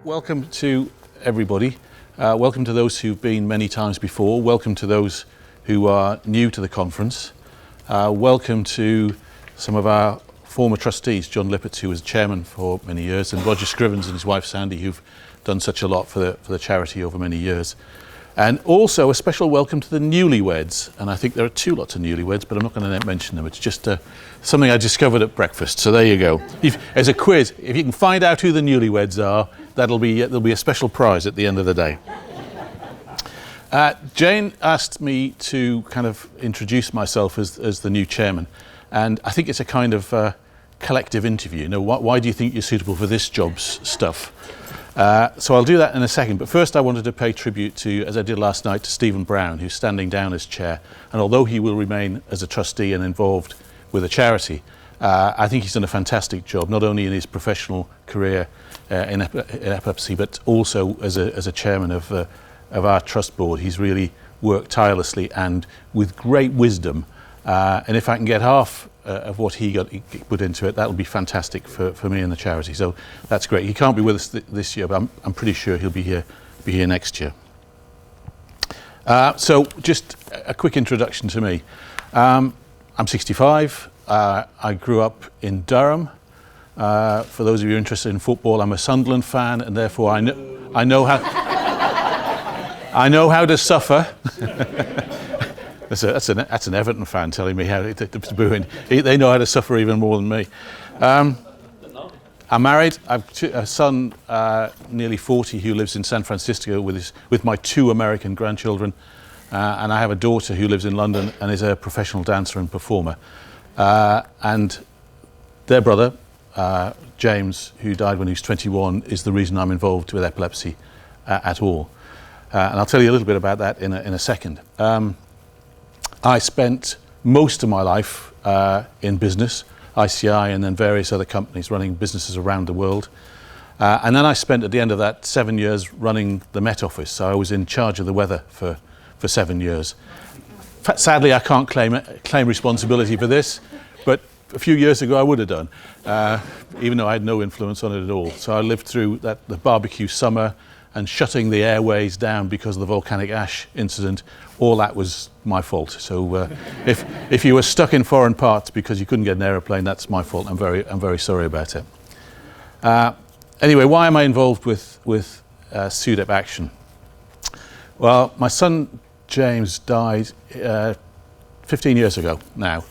Welcome to everybody. Welcome to those who've been many times before. Welcome to those who are new to the conference. Welcome to some of our former trustees, John Lippert, who was chairman for many years, and Roger Scrivens and his wife Sandy, who've done such a lot for the charity over many years. And also a special welcome to the newlyweds. And I think there are two lots of newlyweds, but I'm not going to mention them. It's just something I discovered at breakfast. So there you go. As a quiz, if you can find out who the newlyweds are, there'll be a special prize at the end of the day. Jane asked me to kind of introduce myself as the new chairman. And I think it's a kind of collective interview. You know, why do you think you're suitable for this job's stuff? So I'll do that in a second, but first I wanted to pay tribute to, as I did last night, to Stephen Brown, who's standing down as chair. And although he will remain as a trustee and involved with the charity, I think he's done a fantastic job, not only in his professional career in epilepsy, but also as a chairman of our trust board. He's really worked tirelessly and with great wisdom. And if I can get half of what he put into it, that'll be fantastic for me and the charity. So that's great. He can't be with us this year, but I'm pretty sure he'll be here next year. So just a quick introduction to me. I'm 65. I grew up in Durham. For those of you interested in football, I'm a Sunderland fan, and therefore I know how to suffer. That's an Everton fan telling me how to boo. They know how to suffer even more than me. I'm married. I have a son, nearly 40, who lives in San Francisco with my two American grandchildren, and I have a daughter who lives in London and is a professional dancer and performer. And their brother, James, who died when he was 21, is the reason I'm involved with epilepsy at all. And I'll tell you a little bit about that in a second. I spent most of my life in business, ICI and then various other companies running businesses around the world. And then I spent at the end of that 7 years running the Met Office. So I was in charge of the weather for 7 years. Sadly, I can't claim responsibility for this, but a few years ago I would have done, even though I had no influence on it at all. So I lived through the barbecue summer and shutting the airways down because of the volcanic ash incident. All that was my fault. So if you were stuck in foreign parts because you couldn't get an aeroplane, that's my fault. I'm very sorry about it. Anyway, why am I involved with SUDEP Action? Well, my son James died 15 years ago now.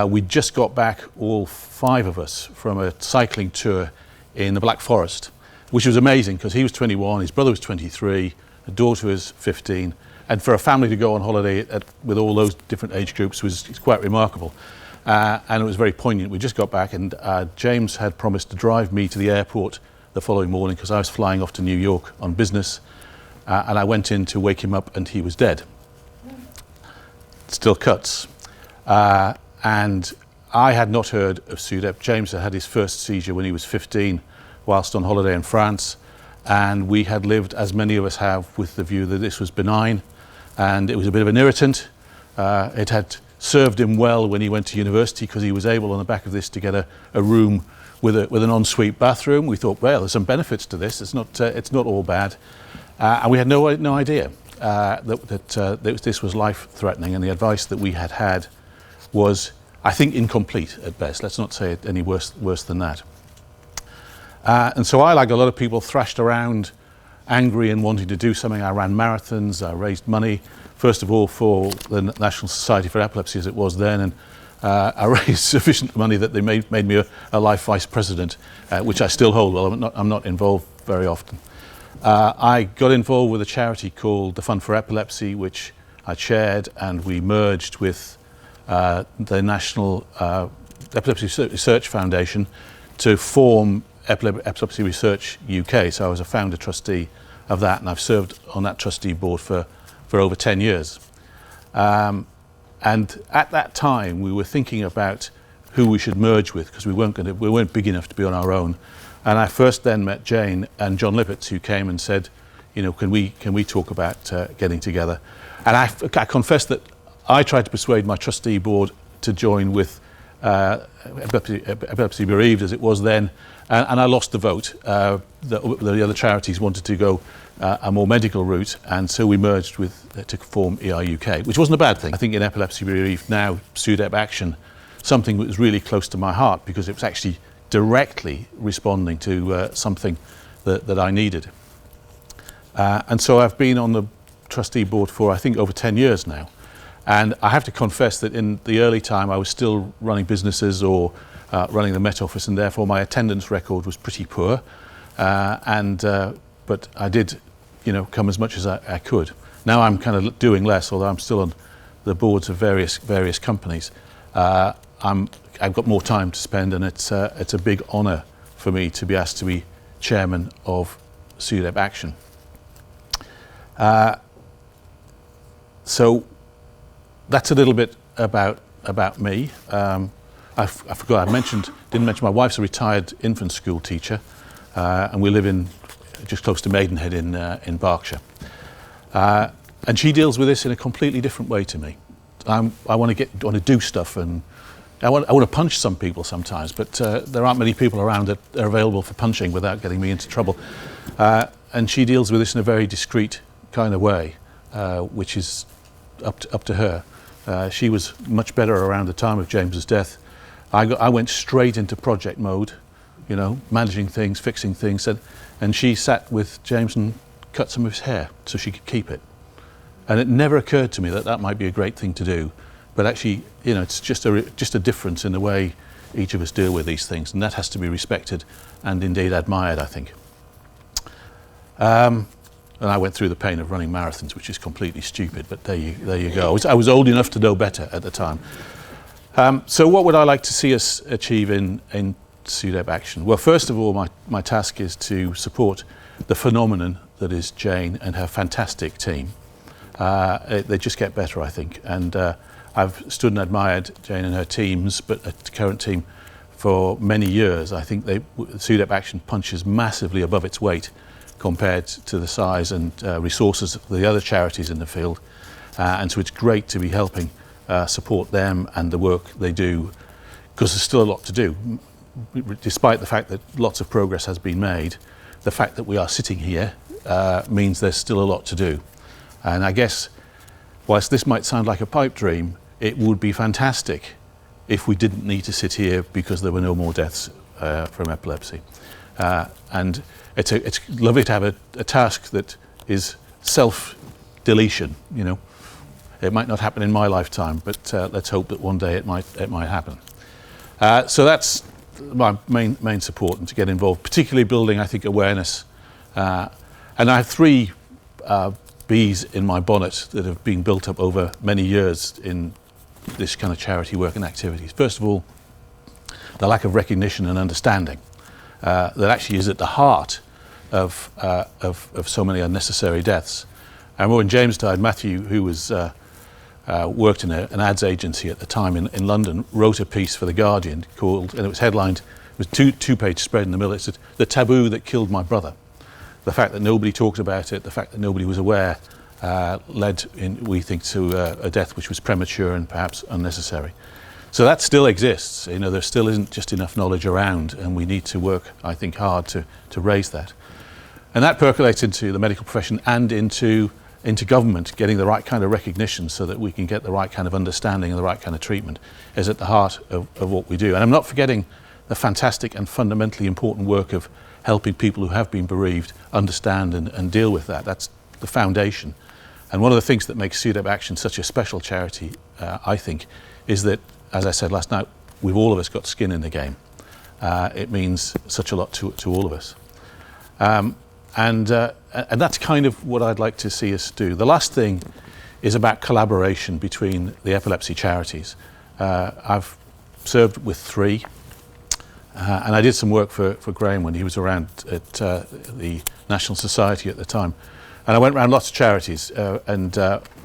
We just got back, all 5 of us, from a cycling tour in the Black Forest, which was amazing because he was 21, his brother was 23, the daughter was 15, and for a family to go on holiday with all those different age groups was quite remarkable. And it was very poignant. We just got back, and James had promised to drive me to the airport the following morning because I was flying off to New York on business, and I went in to wake him up and he was dead. Still cuts. And I had not heard of SUDEP. James had his first seizure when he was 15 whilst on holiday in France, and we had lived, as many of us have, with the view that this was benign, and it was a bit of an irritant. It had served him well when he went to university because he was able on the back of this to get a room with an ensuite bathroom. We thought, well, there's some benefits to this. It's not all bad, and we had no idea that this was life-threatening, and the advice that we had was, I think, incomplete at best. Let's not say it any worse than that. And so I, like a lot of people, thrashed around angry and wanting to do something. I ran marathons, I raised money, first of all for the National Society for Epilepsy as it was then, and I raised sufficient money that they made me a life vice president, which I still hold, well I'm not involved very often. I got involved with a charity called the Fund for Epilepsy, which I chaired, and we merged with the National Epilepsy Research Foundation to form Epilepsy Research UK. So I was a founder trustee of that, and I've served on that trustee board for over 10 years. And at that time, we were thinking about who we should merge with because we weren't big enough to be on our own. And I first then met Jane and John Lippert, who came and said, you know, can we talk about getting together? And I confess that I tried to persuade my trustee board to join with epilepsy bereaved as it was then, and I lost the vote. The other charities wanted to go a more medical route, and so we merged to form EIUK, which wasn't a bad thing. I think in epilepsy bereaved now, SUDEP Action, something that was really close to my heart because it was actually directly responding to something that I needed. And so I've been on the trustee board for, I think, over 10 years now. And I have to confess that in the early time I was still running businesses or running the Met Office, and therefore my attendance record was pretty poor. But I did, come as much as I could. Now I'm kind of doing less, although I'm still on the boards of various companies. I've got more time to spend, and it's a big honour for me to be asked to be chairman of SUDEP Action. So that's a little bit about me. I forgot didn't mention my wife's a retired infant school teacher, and we live in just close to Maidenhead in Berkshire. And she deals with this in a completely different way to me. I want to do stuff, and I want to punch some people sometimes, but there aren't many people around that are available for punching without getting me into trouble. And she deals with this in a very discreet kind of way, which is up to her. She was much better around the time of James's death. I went straight into project mode, managing things, fixing things, and she sat with James and cut some of his hair so she could keep it. And it never occurred to me that might be a great thing to do, but actually, it's just a difference in the way each of us deal with these things, and that has to be respected and indeed admired, I think. And I went through the pain of running marathons, which is completely stupid, but there you go. I was old enough to know better at the time. So what would I like to see us achieve in SUDEP Action? Well, first of all, my task is to support the phenomenon that is Jane and her fantastic team. They just get better, I think. And I've stood and admired Jane and her teams, but the current team, for many years. I think SUDEP Action punches massively above its weight compared to the size and resources of the other charities in the field. And so it's great to be helping support them and the work they do, because there's still a lot to do. Despite the fact that lots of progress has been made, the fact that we are sitting here means there's still a lot to do. And I guess, whilst this might sound like a pipe dream, it would be fantastic if we didn't need to sit here because there were no more deaths from epilepsy. And it's lovely to have a task that is self-deletion, It might not happen in my lifetime, but let's hope that one day it might happen. So that's my main support, and to get involved, particularly building, I think, awareness. And I have three bees in my bonnet that have been built up over many years in this kind of charity work and activities. First of all, the lack of recognition and understanding that actually is at the heart of so many unnecessary deaths. And when James died, Matthew, who was worked in an ads agency at the time in London, wrote a piece for The Guardian and it was headlined, it was two-page spread in the middle. It said, "The taboo that killed my brother." The fact that nobody talked about it, the fact that nobody was aware, led, we think, to a death which was premature and perhaps unnecessary. So that still exists. There still isn't just enough knowledge around, and we need to work, I think, hard to raise that. And that percolates into the medical profession and into government. Getting the right kind of recognition so that we can get the right kind of understanding and the right kind of treatment is at the heart of what we do. And I'm not forgetting the fantastic and fundamentally important work of helping people who have been bereaved understand and deal with that. That's the foundation. And one of the things that makes SUDEP Action such a special charity, I think, is that, as I said last night, we've all of us got skin in the game. It means such a lot to all of us. And that's kind of what I'd like to see us do. The last thing is about collaboration between the epilepsy charities. I've served with three, and I did some work for Graham when he was around at the National Society at the time. And I went around lots of charities, and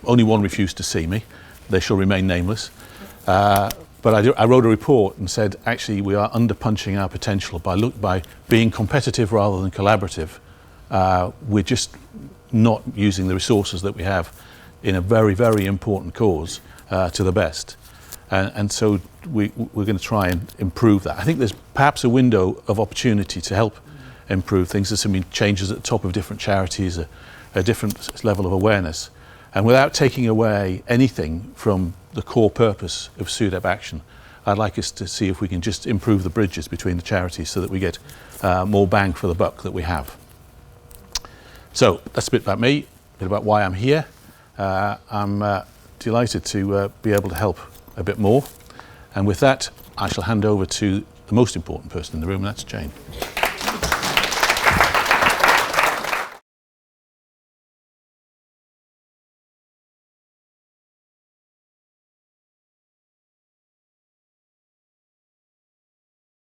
only one refused to see me. They shall remain nameless. But I wrote a report and said, actually, we are underpunching our potential by being competitive rather than collaborative. We're just not using the resources that we have in a very, very important cause to the best. And so we're going to try and improve that. I think there's perhaps a window of opportunity to help improve things. There's some changes at the top of different charities, a different level of awareness. And without taking away anything from the core purpose of SUDEP Action, I'd like us to see if we can just improve the bridges between the charities so that we get more bang for the buck that we have. So that's a bit about me, a bit about why I'm here. I'm delighted to be able to help a bit more. And with that, I shall hand over to the most important person in the room, and that's Jane.